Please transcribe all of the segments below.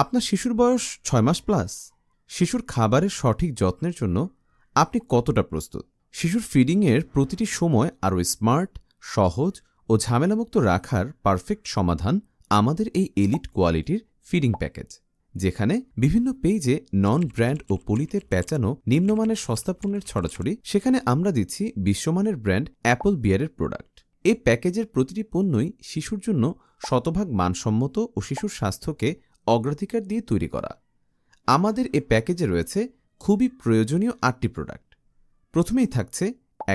আপনার শিশুর বয়স ৬ মাস প্লাস। শিশুর খাবারের সঠিক যত্নের জন্য আপনি কতটা প্রস্তুত? শিশুর ফিডিংয়ের প্রতিটি সময় আরও স্মার্ট, সহজ ও ঝামেলামুক্ত রাখার পারফেক্ট সমাধান আমাদের এই এলিট কোয়ালিটির ফিডিং প্যাকেজ, যেখানে বিভিন্ন পেজে নন ব্র্যান্ড ও পলিতে পেঁচানো নিম্নমানের সস্তা পণ্যের ছড়াছড়ি, সেখানে আমরা দিচ্ছি বিশ্বমানের ব্র্যান্ড অ্যাপল বিয়ারের প্রোডাক্ট। এই প্যাকেজের প্রতিটি পণ্যই শিশুর জন্য শতভাগ মানসম্মত ও শিশুর স্বাস্থ্যকে অগ্রাধিকার দিয়ে তৈরি করা। আমাদের এ প্যাকেজে রয়েছে খুবই প্রয়োজনীয় ৮টি প্রোডাক্ট। প্রথমেই থাকছে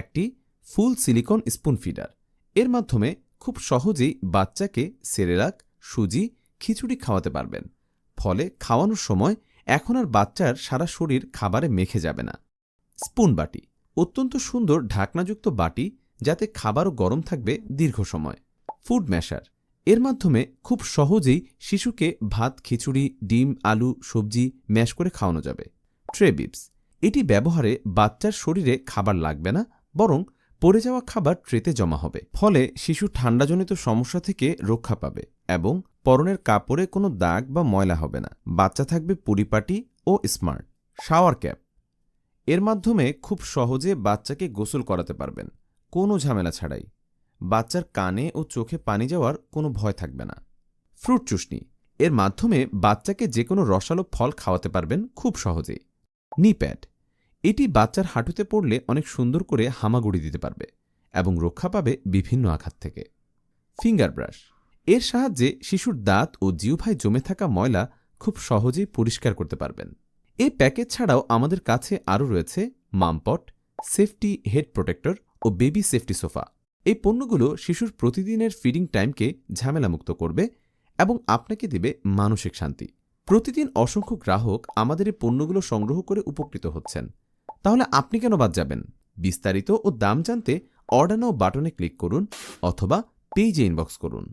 একটি ফুল সিলিকন স্পুন ফিডার। এর মাধ্যমে খুব সহজেই বাচ্চাকে সেরেলাক, সুজি, খিচুড়ি খাওয়াতে পারবেন। ফলে খাওয়ানোর সময় এখন আর বাচ্চার সারা শরীর খাবারে মেখে যাবে না। স্পুন বাটি, অত্যন্ত সুন্দর ঢাকনাযুক্ত বাটি, যাতে খাবারও গরম থাকবে দীর্ঘ সময়। ফুড ম্যাশার, এর মাধ্যমে খুব সহজেই শিশুকে ভাত, খিচুড়ি, ডিম, আলু, সবজি ম্যাশ করে খাওয়ানো যাবে। ট্রে বিপস, এটি ব্যবহারে বাচ্চার শরীরে খাবার লাগবে না, বরং পড়ে যাওয়া খাবার ট্রেতে জমা হবে। ফলে শিশু ঠান্ডাজনিত সমস্যা থেকে রক্ষা পাবে এবং পরনের কাপড়ে কোনো দাগ বা ময়লা হবে না। বাচ্চা থাকবে পরিপাটি ও স্মার্ট। শাওয়ার ক্যাপ, এর মাধ্যমে খুব সহজে বাচ্চাকে গোসল করাতে পারবেন, কোনো ঝামেলা ছাড়াই। বাচ্চার কানে ও চোখে পানি যাওয়ার কোনো ভয় থাকবে না। ফ্রুট চুষনি, এর মাধ্যমে বাচ্চাকে যে কোনো রসালো ফল খাওয়াতে পারবেন খুব সহজেই। নি প্যাড, এটি বাচ্চার হাঁটুতে পড়লে অনেক সুন্দর করে হামাগুড়ি দিতে পারবে এবং রক্ষা পাবে বিভিন্ন আঘাত থেকে। ফিঙ্গার ব্রাশ, এর সাহায্যে শিশুর দাঁত ও জিহ্বায় জমে থাকা ময়লা খুব সহজেই পরিষ্কার করতে পারবেন। এই প্যাকেজ ছাড়াও আমাদের কাছে আরও রয়েছে মামপট, সেফটি হেড প্রোটেক্টর ও বেবি সেফটি সোফা। এই পণ্যগুলো শিশুর প্রতিদিনের ফিডিং টাইমকে ঝামেলামুক্ত করবে এবং আপনাকে দেবে মানসিক শান্তি। প্রতিদিন অসংখ্য গ্রাহক আমাদের এই পণ্যগুলো সংগ্রহ করে উপকৃত হচ্ছেন। তাহলে আপনি কেন বাদ যাবেন? বিস্তারিত ও দাম জানতে অর্ডার নাও বাটনে ক্লিক করুন অথবা পেজে ইনবক্স করুন।